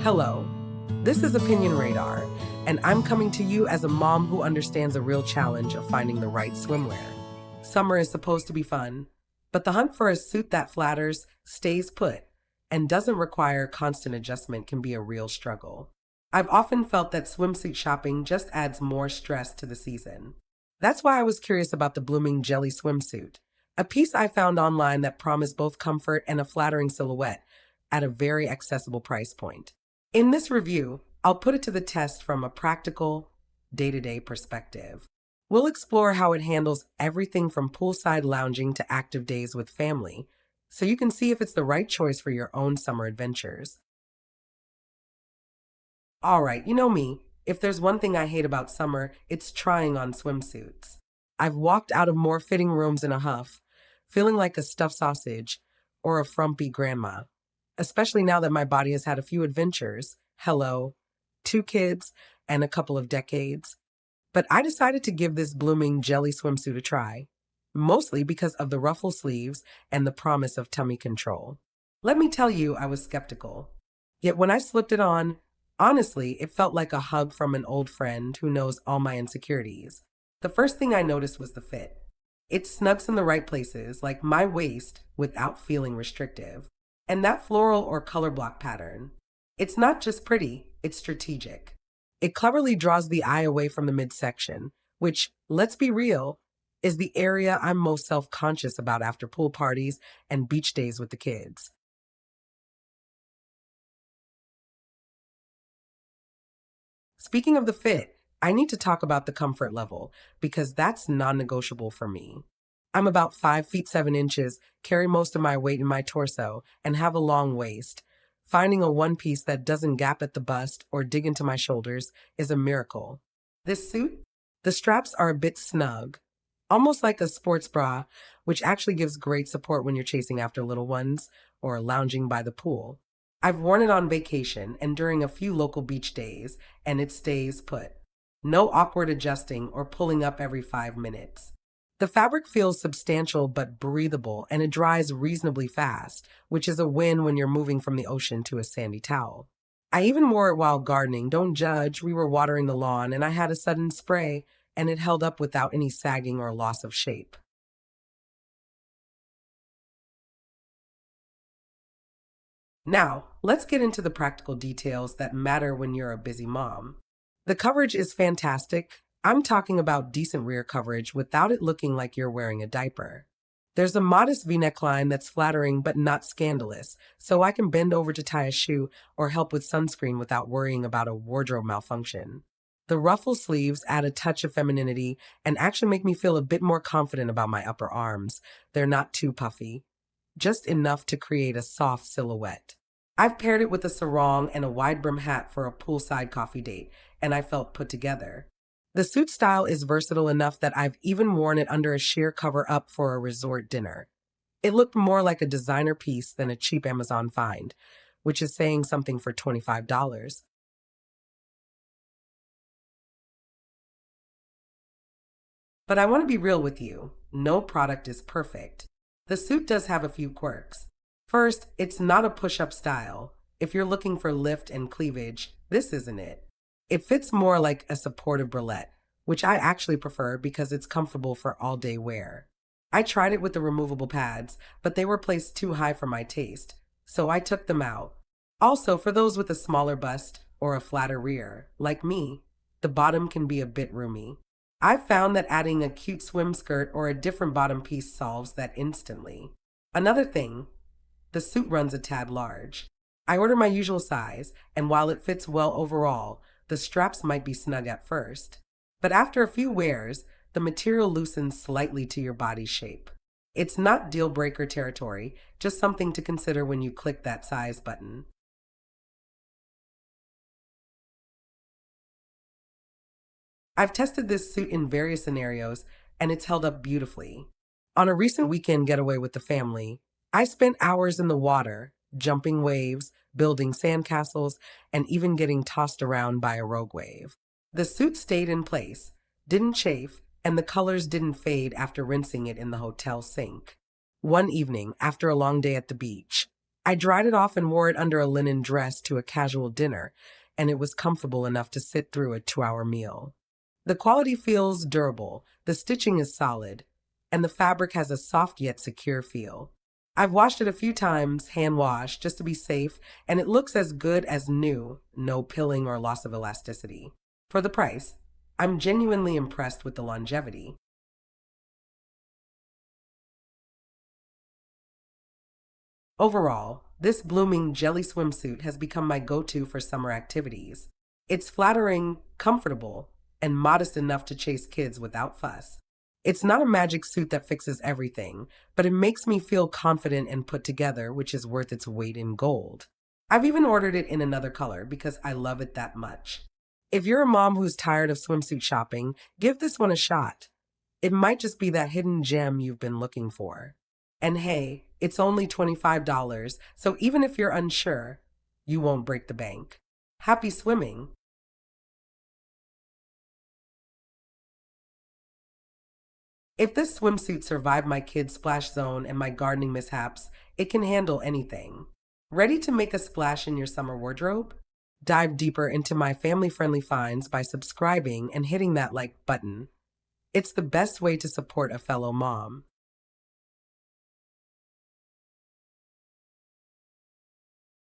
Hello, this is Opinion Radar, and I'm coming to you as a mom who understands a real challenge of finding the right swimwear. Summer is supposed to be fun, but the hunt for a suit that flatters, stays put, and doesn't require constant adjustment can be a real struggle. I've often felt that swimsuit shopping just adds more stress to the season. That's why I was curious about the Blooming Jelly Swimsuit, a piece I found online that promised both comfort and a flattering silhouette at a very accessible price point. In this review, I'll put it to the test from a practical, day-to-day perspective. We'll explore how it handles everything from poolside lounging to active days with family, so you can see if it's the right choice for your own summer adventures. All right, you know me. If there's one thing I hate about summer, it's trying on swimsuits. I've walked out of more fitting rooms in a huff, feeling like a stuffed sausage or a frumpy grandma, especially now that my body has had a few adventures. Hello, 2 kids, and a couple of decades. But I decided to give this Blooming Jelly Swimsuit a try, mostly because of the ruffle sleeves and the promise of tummy control. Let me tell you, I was skeptical. Yet when I slipped it on, honestly, it felt like a hug from an old friend who knows all my insecurities. The first thing I noticed was the fit. It snugs in the right places, like my waist, without feeling restrictive. And that floral or color block pattern. It's not just pretty, it's strategic. It cleverly draws the eye away from the midsection, which, let's be real, is the area I'm most self-conscious about after pool parties and beach days with the kids. Speaking of the fit, I need to talk about the comfort level because that's non-negotiable for me. I'm about 5 feet 7 inches, carry most of my weight in my torso, and have a long waist. Finding a one piece that doesn't gap at the bust or dig into my shoulders is a miracle. This suit, the straps are a bit snug, almost like a sports bra, which actually gives great support when you're chasing after little ones or lounging by the pool. I've worn it on vacation and during a few local beach days, and it stays put. No awkward adjusting or pulling up every 5 minutes. The fabric feels substantial but breathable, and it dries reasonably fast, which is a win when you're moving from the ocean to a sandy towel. I even wore it while gardening. Don't judge, we were watering the lawn, and I had a sudden spray, and it held up without any sagging or loss of shape. Now, let's get into the practical details that matter when you're a busy mom. The coverage is fantastic. I'm talking about decent rear coverage without it looking like you're wearing a diaper. There's a modest V-neck line that's flattering but not scandalous, so I can bend over to tie a shoe or help with sunscreen without worrying about a wardrobe malfunction. The ruffle sleeves add a touch of femininity and actually make me feel a bit more confident about my upper arms. They're not too puffy, just enough to create a soft silhouette. I've paired it with a sarong and a wide brim hat for a poolside coffee date, and I felt put together. The suit style is versatile enough that I've even worn it under a sheer cover-up for a resort dinner. It looked more like a designer piece than a cheap Amazon find, which is saying something for $25. But I want to be real with you. No product is perfect. The suit does have a few quirks. First, it's not a push-up style. If you're looking for lift and cleavage, this isn't it. It fits more like a supportive bralette, which I actually prefer because it's comfortable for all-day wear. I tried it with the removable pads, but they were placed too high for my taste, so I took them out. Also, for those with a smaller bust or a flatter rear, like me, the bottom can be a bit roomy. I've found that adding a cute swim skirt or a different bottom piece solves that instantly. Another thing, the suit runs a tad large. I ordered my usual size, and while it fits well overall, the straps might be snug at first. But after a few wears, the material loosens slightly to your body shape. It's not deal-breaker territory, just something to consider when you click that size button. I've tested this suit in various scenarios, and it's held up beautifully. On a recent weekend getaway with the family, I spent hours in the water, jumping waves, building sandcastles, and even getting tossed around by a rogue wave. The suit stayed in place, didn't chafe, and the colors didn't fade after rinsing it in the hotel sink. One evening, after a long day at the beach, I dried it off and wore it under a linen dress to a casual dinner, and it was comfortable enough to sit through a 2-hour meal. The quality feels durable, the stitching is solid, and the fabric has a soft yet secure feel. I've washed it a few times, hand washed, just to be safe, and it looks as good as new, no pilling or loss of elasticity. For the price, I'm genuinely impressed with the longevity. Overall, this blooming jelly swimsuit has become my go-to for summer activities. It's flattering, comfortable, and modest enough to chase kids without fuss. It's not a magic suit that fixes everything, but it makes me feel confident and put together, which is worth its weight in gold. I've even ordered it in another color because I love it that much. If you're a mom who's tired of swimsuit shopping, give this one a shot. It might just be that hidden gem you've been looking for. And hey, it's only $25, so even if you're unsure, you won't break the bank. Happy swimming! If this swimsuit survived my kids' splash zone and my gardening mishaps, it can handle anything. Ready to make a splash in your summer wardrobe? Dive deeper into my family-friendly finds by subscribing and hitting that like button. It's the best way to support a fellow mom.